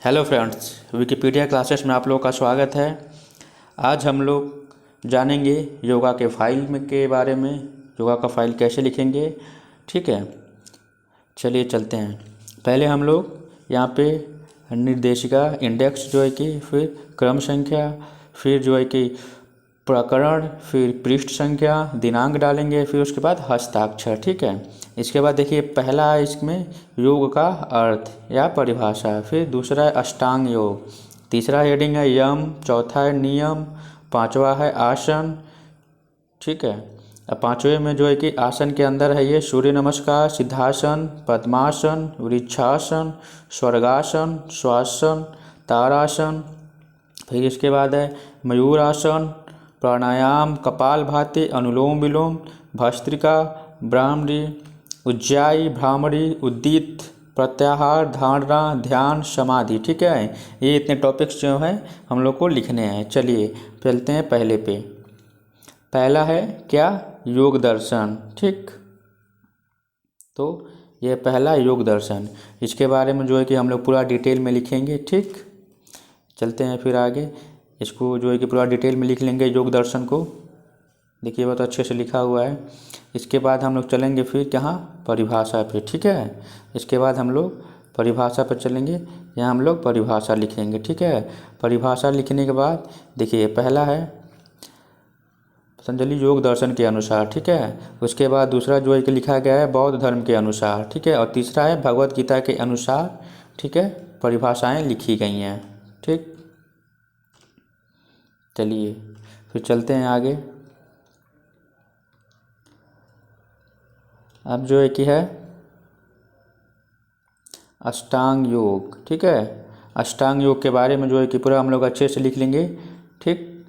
Hello friends, Wikipedia classes में आप लोगों का स्वागत है। आज हम लोग जानेंगे योगा के फाइल में के बारे में, योगा का फाइल कैसे लिखेंगे। ठीक है, चलिए चलते हैं। पहले हम लोग यहाँ पे निर्देशिका इंडेक्स जो है कि, फिर क्रम संख्या, फिर जो है कि प्रकरण, फिर पृष्ठ संख्या, दिनांक डालेंगे, फिर उसके बाद हस्ताक्षर। ठीक है, इसके बाद देखिए पहला है इसमें योग का अर्थ या परिभाषा, फिर दूसरा है अष्टांग योग, तीसरा हेडिंग है यम, चौथा है नियम, पांचवा है आसन। ठीक है, अब पांचवें में जो है कि आसन के अंदर है ये सूर्य नमस्कार, सिद्धासन, पद्मासन, वृक्षासन, स्वर्गासन, श्वासन, तारासन। फिर इसके बाद है मयूरासन, प्राणायाम, कपालभाति, अनुलोम विलोम, भस्त्रिका, ब्राह्मणी, उज्जाई, भ्रामरी, उद्दीत, प्रत्याहार, धारणा, ध्यान, समाधि। ठीक है, ये इतने टॉपिक्स जो हैं हम लोग को लिखने हैं। चलिए चलते हैं पहले पे। पहला है क्या, योग दर्शन। ठीक, तो ये पहला योग दर्शन, इसके बारे में जो है कि हम लोग पूरा डिटेल में लिखेंगे। ठीक, चलते हैं फिर आगे। इसको जो है कि पूरा डिटेल में लिख लेंगे योग दर्शन को। देखिए बहुत अच्छे से लिखा हुआ है। इसके बाद हम लोग चलेंगे फिर कहाँ, परिभाषा पे। ठीक है, इसके बाद हम लोग परिभाषा पर चलेंगे। यहाँ हम लोग परिभाषा लिखेंगे। ठीक है, परिभाषा लिखने के बाद देखिए पहला है पतंजलि योग दर्शन के अनुसार। ठीक है, उसके बाद दूसरा जो है कि लिखा गया है बौद्ध धर्म के अनुसार। ठीक है, और तीसरा है भगवत गीता के अनुसार। ठीक है, परिभाषाएं लिखी गई हैं। ठीक, चलिए फिर चलते हैं आगे। अब जो है कि है अष्टांग योग। ठीक है, अष्टांग योग के बारे में जो है कि पूरा हम लोग अच्छे से लिख लेंगे। ठीक,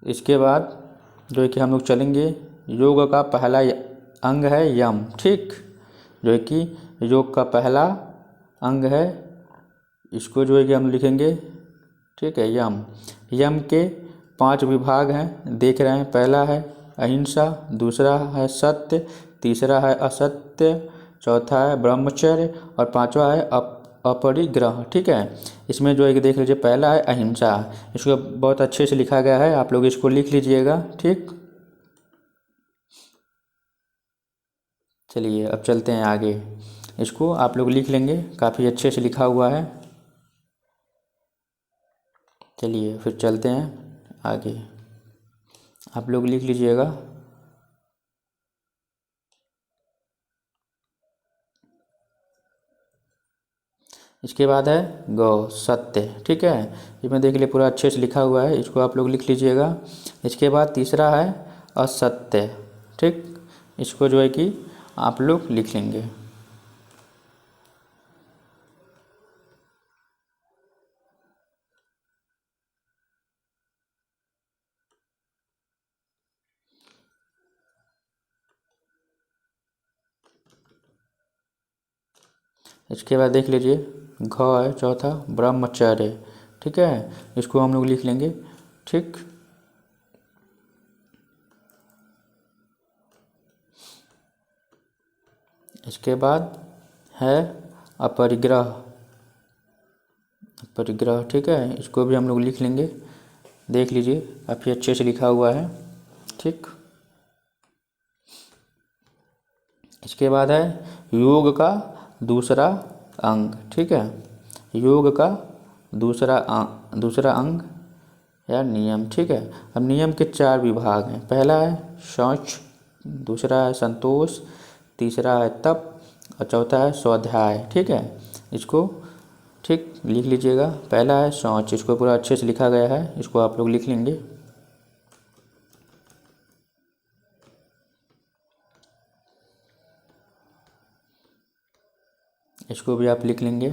इसके बाद जो है कि हम लोग चलेंगे, योग का पहला अंग है यम। ठीक, जो है कि योग का पहला अंग है, इसको जो है कि हम लिखेंगे। ठीक है, यम। यम के 5 विभाग हैं, देख रहे हैं। पहला है अहिंसा, दूसरा है सत्य, तीसरा है असत्य, चौथा है ब्रह्मचर्य और पांचवा है अपरिग्रह। ठीक है, इसमें जो है कि देख लीजिए पहला है अहिंसा, इसको बहुत अच्छे से लिखा गया है, आप लोग इसको लिख लीजिएगा। ठीक, चलिए अब चलते हैं आगे। इसको आप लोग लिख लेंगे, काफ़ी अच्छे से लिखा हुआ है। चलिए फिर चलते हैं आगे, आप लोग लिख लीजिएगा। इसके बाद है गौ, सत्य। ठीक है, इसमें देख लीजिए पूरा अच्छे से लिखा हुआ है, इसको आप लोग लिख लीजिएगा। इसके बाद तीसरा है असत्य। ठीक, इसको जो है कि आप लोग लिख लेंगे। इसके बाद देख लीजिए घ है चौथा, ब्रह्मचर्य। ठीक है, इसको हम लोग लिख लेंगे। ठीक, इसके बाद है अपरिग्रह, अपरिग्रह। ठीक है, इसको भी हम लोग लिख लेंगे, देख लीजिए काफ़ी अच्छे से लिखा हुआ है। ठीक, इसके बाद है योग का दूसरा अंग। ठीक है, योग का दूसरा अंग या नियम। ठीक है, अब नियम के 4 विभाग हैं। पहला है शौच, दूसरा है संतोष, तीसरा है तप और चौथा है स्वाध्याय। ठीक है, इसको ठीक लिख लीजिएगा। पहला है शौच, इसको पूरा अच्छे से लिखा गया है, इसको आप लोग लिख लेंगे। इसको भी आप लिख लेंगे।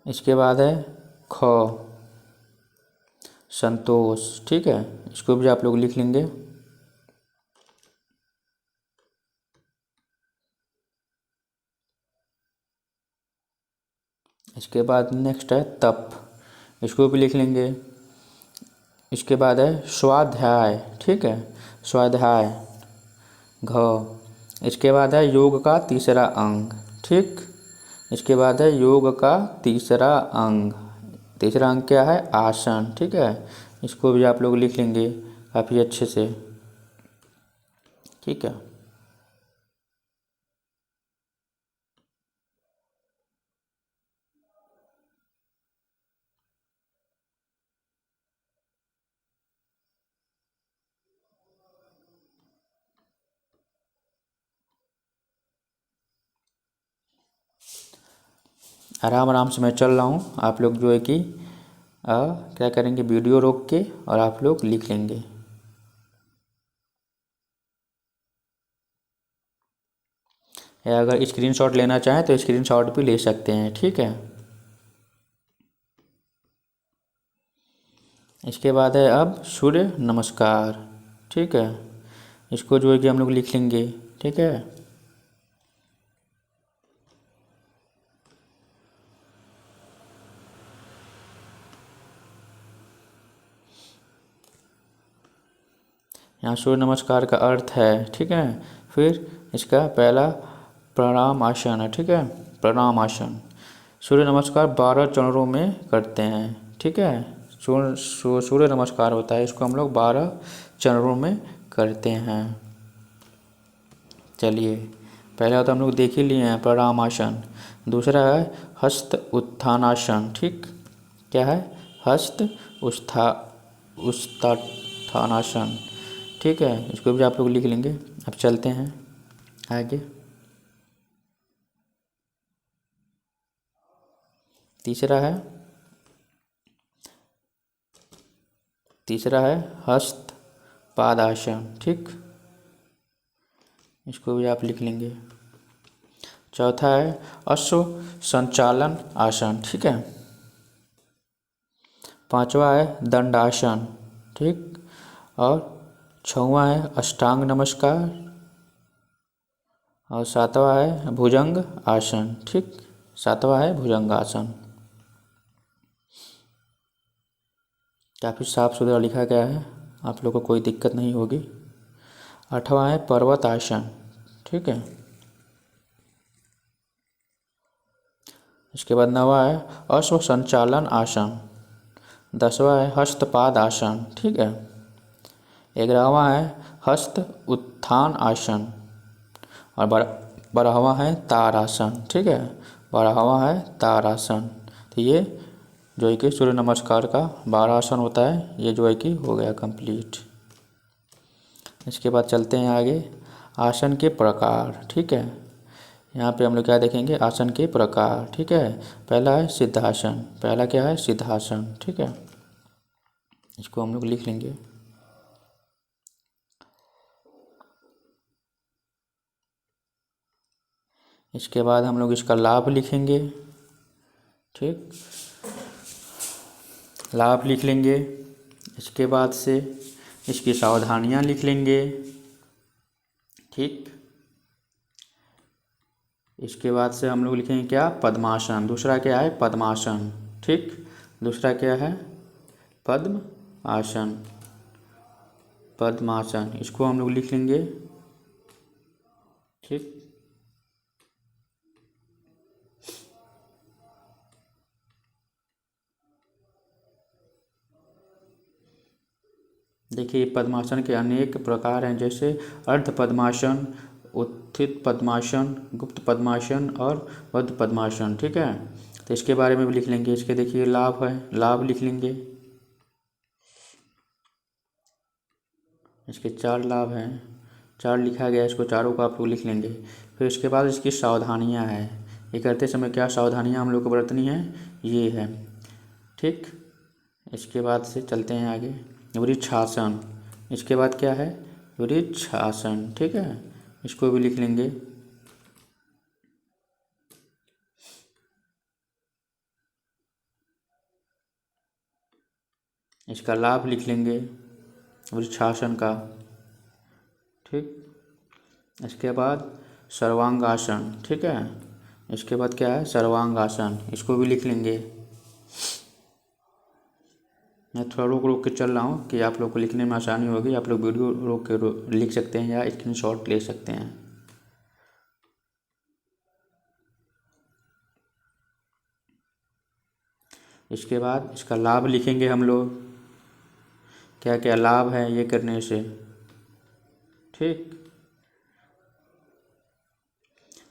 इसके बाद है ख, संतोष। ठीक है, इसको भी आप लोग लिख लेंगे। इसके बाद नेक्स्ट है तप, इसको भी लिख लेंगे। इसके बाद है स्वाध्याय। ठीक है, स्वाध्याय घ, इसके बाद है योग का तीसरा अंग। ठीक, इसके बाद है योग का तीसरा अंग। तीसरा अंग क्या है? आसन। ठीक है, इसको भी आप लोग लिख लेंगे काफ़ी अच्छे से। ठीक है, आराम आराम से मैं चल रहा हूँ, आप लोग जो है कि क्या करेंगे, वीडियो रोक के और आप लोग लिख लेंगे। या अगर स्क्रीनशॉट लेना चाहें तो स्क्रीनशॉट भी ले सकते हैं। ठीक है, इसके बाद है अब सूर्य नमस्कार। ठीक है, इसको जो है कि हम लोग लिख लेंगे। ठीक है, यहाँ सूर्य नमस्कार का अर्थ है। ठीक है, फिर इसका पहला प्रणाम आसन है। ठीक है, प्रणाम आसन। सूर्य नमस्कार 12 चरणों में करते हैं। ठीक है, सूर्य नमस्कार होता है, इसको हम लोग 12 चरणों में करते हैं। चलिए, पहला तो हम लोग देख ही लिए हैं प्रणाम आसन। दूसरा है हस्त उत्थानासन। ठीक, क्या है? हस्त उत्थानासन। ठीक है, इसको भी आप लोग लिख लेंगे। अब चलते हैं आगे। तीसरा है हस्त पादासन। ठीक, इसको भी आप लिख लेंगे। चौथा है अश्व संचालन आसन। ठीक है, पांचवा है दंडासन। ठीक, और छठवां है अष्टांग नमस्कार, और सातवां है भुजंग आसन। ठीक, सातवां है भुजंग आसन। काफ़ी साफ सुथरा लिखा गया है, आप लोगों को कोई दिक्कत नहीं होगी। आठवां है पर्वत आसन। ठीक है, इसके बाद नवा है अश्व संचालन आसन। 10वां है हस्तपाद आसन। ठीक है, 11वां है हस्त उत्थान आसन, और 12वां है तारासन। ठीक है, 12वां है तारासन। तो ये जो है कि सूर्य नमस्कार का 12 आसन होता है, ये जो है कि हो गया कंप्लीट। इसके बाद चलते हैं आगे, आसन के प्रकार। ठीक है, यहाँ पे हम लोग क्या देखेंगे? आसन के प्रकार। ठीक है, पहला है सिद्धासन। पहला क्या है? सिद्धासन। ठीक है, इसको हम लोग लिख लेंगे। इसके बाद हम लोग इसका लाभ लिखेंगे। ठीक, लाभ लिख लेंगे। इसके बाद से इसकी सावधानियाँ लिख लेंगे। ठीक, इसके बाद से हम लोग लिखेंगे क्या? पद्मासन। दूसरा क्या है? पद्मासन। ठीक, दूसरा क्या है? पद्म आसन। पद्मासन, इसको हम लोग लिख लेंगे। ठीक, देखिए पद्मासन के अनेक प्रकार हैं, जैसे अर्ध पद्मासन, उत्थित पद्मासन, गुप्त पद्मासन और बद्ध पद्मासन। ठीक है, तो इसके बारे में भी लिख लेंगे। इसके देखिए लाभ है, लाभ लिख लेंगे। इसके 4 लाभ हैं, 4 लिखा गया, इसको चारों को आप लोग लिख लेंगे। फिर इसके बाद इसकी सावधानियाँ हैं, ये करते समय क्या सावधानियाँ हम लोग को बरतनी है, ये है। ठीक, इसके बाद से चलते हैं आगे, वृक्षासन। इसके बाद क्या है? वृक्षासन। ठीक है, इसको भी लिख लेंगे। इसका लाभ लिख लेंगे वृक्षासन का। ठीक, इसके बाद सर्वांगासन। ठीक है, इसके बाद क्या है? सर्वांगासन, इसको भी लिख लेंगे। मैं थोड़ा रोक रोक के चल रहा हूँ कि आप लोग को लिखने में आसानी होगी। आप लोग वीडियो रोक के लिख सकते हैं या स्क्रीनशॉट ले सकते हैं। इसके बाद इसका लाभ लिखेंगे हम लोग, क्या क्या लाभ है ये करने से। ठीक,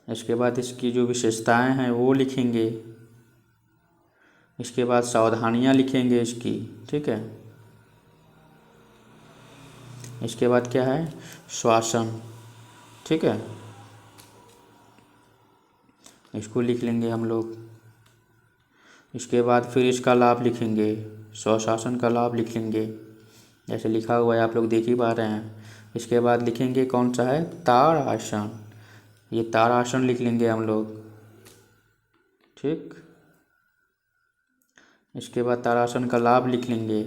इसके बाद इसकी जो विशेषताएं हैं वो लिखेंगे। इसके बाद सावधानियां लिखेंगे इसकी। ठीक है, इसके बाद क्या है, श्वासन। ठीक है, इसको लिख लेंगे हम लोग। इसके बाद फिर इसका लाभ लिखेंगे, स्वशासन का लाभ लिख लेंगे, जैसे लिखा हुआ है आप लोग देख ही पा रहे हैं। इसके बाद लिखेंगे कौन सा है, ताड़ आसन। ये ताड़ आसन लिख लेंगे हम लोग। ठीक, इसके बाद ताड़ासन का लाभ लिख लेंगे।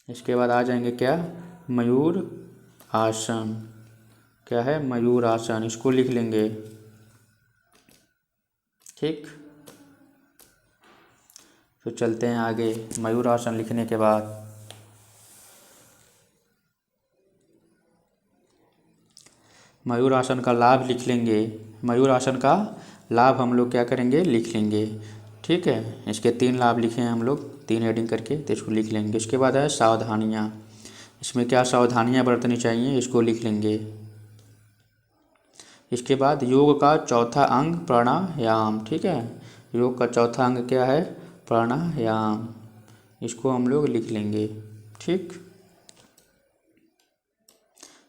इसके बाद आ जाएंगे क्या, मयूर आसन। क्या है, मयूर आसन, इसको लिख लेंगे। ठीक, तो चलते हैं आगे। मयूर आसन लिखने के बाद मयूर आसन का लाभ लिख लेंगे। मयूर आसन का लाभ हम लोग क्या करेंगे, लिख लेंगे। ठीक है, इसके 3 लाभ लिखे हैं हम लोग, 3 हेडिंग करके, तो इसको लिख लेंगे। इसके बाद है सावधानियाँ। इसमें क्या सावधानियाँ बरतनी चाहिए, इसको लिख लेंगे। इसके बाद योग का चौथा अंग प्राणायाम। ठीक है, योग का चौथा अंग क्या है, प्राणायाम। इसको हम लोग लिख लेंगे। ठीक,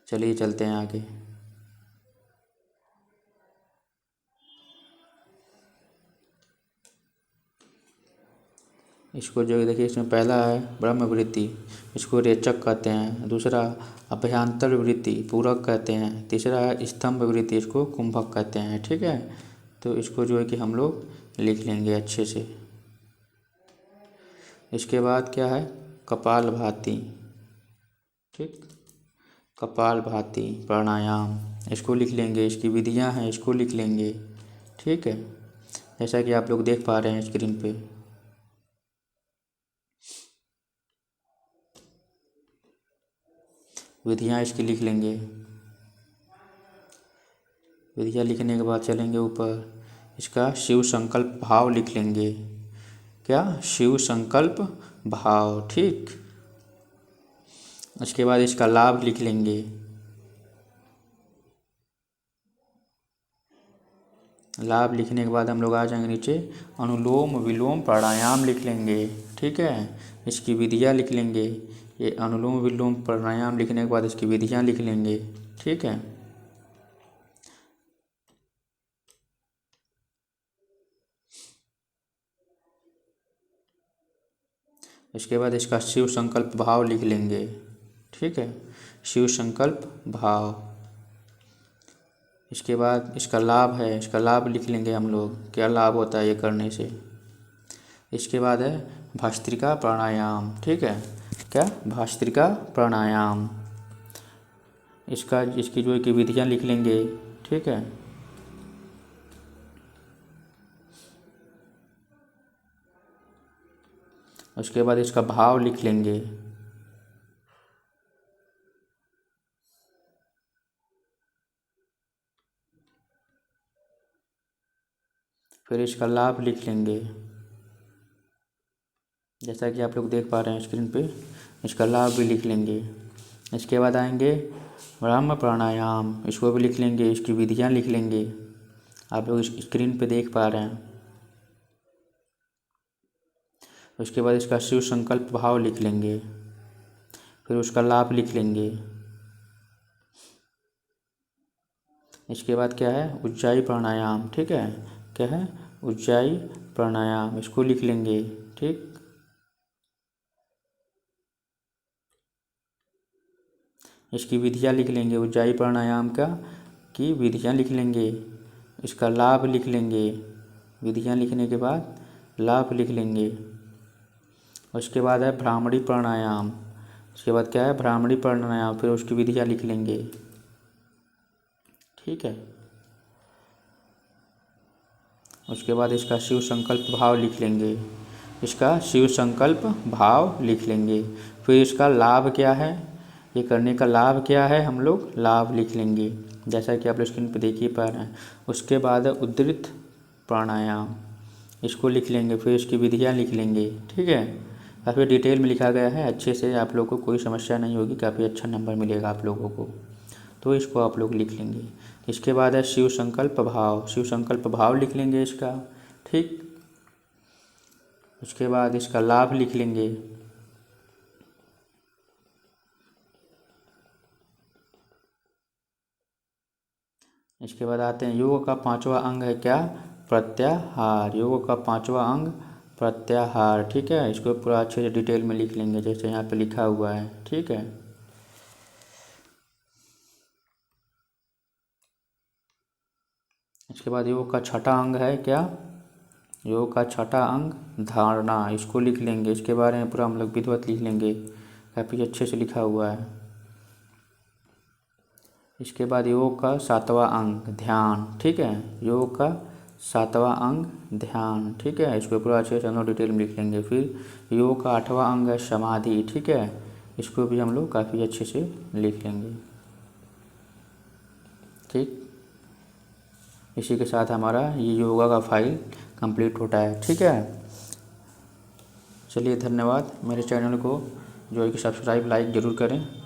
चलिए चलते हैं आगे। इसको जो देखिए, इसमें पहला है ब्रह्म वृत्ति, इसको रेचक कहते हैं। दूसरा अभ्यंतर वृत्ति, पूरक कहते हैं। तीसरा है स्तंभ वृत्ति, इसको कुंभक कहते हैं। ठीक है, तो इसको जो है कि हम लोग लिख लेंगे अच्छे से। इसके बाद क्या है, कपालभाति। ठीक, कपालभाति प्राणायाम, इसको लिख लेंगे। इसकी विधियां हैं, इसको लिख लेंगे। ठीक है, जैसा कि आप लोग देख पा रहे हैं स्क्रीन पे। विधियां इसकी लिख लेंगे। विधियां लिखने के बाद चलेंगे ऊपर। इसका शिव संकल्प भाव लिख लेंगे। क्या, शिव संकल्प भाव। ठीक, उसके बाद इसका लाभ लिख लेंगे। लाभ लिखने के बाद हम लोग आ जाएंगे नीचे, अनुलोम विलोम प्राणायाम लिख लेंगे। ठीक है, इसकी विधियां लिख लेंगे। ये अनुलोम विलोम प्राणायाम लिखने के बाद इसकी विधियां लिख लेंगे। ठीक है, इसके बाद इसका शिव संकल्प भाव लिख लेंगे। ठीक है, शिव संकल्प भाव। इसके बाद इसका लाभ है, इसका लाभ लिख लेंगे हम लोग, क्या लाभ होता है ये करने से। इसके बाद है भस्त्रिका प्राणायाम। ठीक है, क्या, भस्त्रिका प्राणायाम। इसकी जो है कि विधियाँ लिख लेंगे। ठीक है, उसके बाद इसका भाव लिख लेंगे। फिर इसका लाभ लिख लेंगे, जैसा कि आप लोग देख पा रहे हैं स्क्रीन पे। इसका लाभ भी लिख लेंगे। इसके बाद आएंगे ब्रह्म प्राणायाम, इसको भी लिख लेंगे। इसकी विधियां लिख लेंगे, आप लोग स्क्रीन पे देख पा रहे हैं। उसके बाद इसका शिव संकल्प भाव लिख लेंगे। फिर उसका लाभ लिख लेंगे। इसके बाद क्या है, उज्जाई प्राणायाम। ठीक है, क्या है, उज्जाई प्राणायाम, इसको लिख लेंगे। ठीक, इसकी विधियाँ लिख लेंगे। उज्जाई प्राणायाम की विधियाँ लिख लेंगे। इसका लाभ लिख लेंगे। विधियाँ लिखने के बाद लाभ लिख लेंगे। उसके बाद है भ्रामरी प्राणायाम। उसके बाद क्या है, भ्रामरी प्राणायाम, फिर उसकी विधियाँ लिख लेंगे। ठीक है, उसके बाद इसका शिव संकल्प भाव लिख लेंगे। इसका शिव संकल्प भाव लिख लेंगे। फिर इसका लाभ क्या है, ये करने का लाभ क्या है, हम लोग लाभ लिख लेंगे, जैसा कि आप लोग स्क्रीन पर देख ही पा रहे हैं। उसके बाद है उद्धृत प्राणायाम, इसको लिख लेंगे। फिर इसकी विधियाँ लिख लेंगे। ठीक है, काफ़ी डिटेल में लिखा गया है, अच्छे से आप लोगों को कोई समस्या नहीं होगी, काफ़ी अच्छा नंबर मिलेगा आप लोगों को। तो इसको आप लोग लिख लेंगे। इसके बाद है शिव संकल्प भाव, शिव संकल्प भाव लिख लेंगे इसका। ठीक, उसके बाद इसका लाभ लिख लेंगे। इसके बाद आते हैं योग का पांचवा अंग है क्या, प्रत्याहार। योग का पांचवा अंग प्रत्याहार। ठीक है, इसको पूरा अच्छे से डिटेल में लिख लेंगे जैसे यहाँ पे लिखा हुआ है। ठीक है, इसके बाद योग का छठा अंग है क्या, योग का छठा अंग धारणा, इसको लिख लेंगे। इसके बारे में पूरा हम लोग विधिवत लिख लेंगे, काफ़ी अच्छे से लिखा हुआ है। इसके बाद योग का सातवां अंग ध्यान। ठीक है, योग का सातवां अंग ध्यान। ठीक है, इसको पूरा अच्छे से हम लोग डिटेल में लिख लेंगे। फिर योग का आठवां अंग है समाधि। ठीक है, इसको भी हम लोग काफ़ी अच्छे से लिख लेंगे। ठीक, इसी के साथ हमारा ये योगा का फाइल कंप्लीट होता है। ठीक है, चलिए धन्यवाद। मेरे चैनल को जो है कि सब्सक्राइब लाइक ज़रूर करें।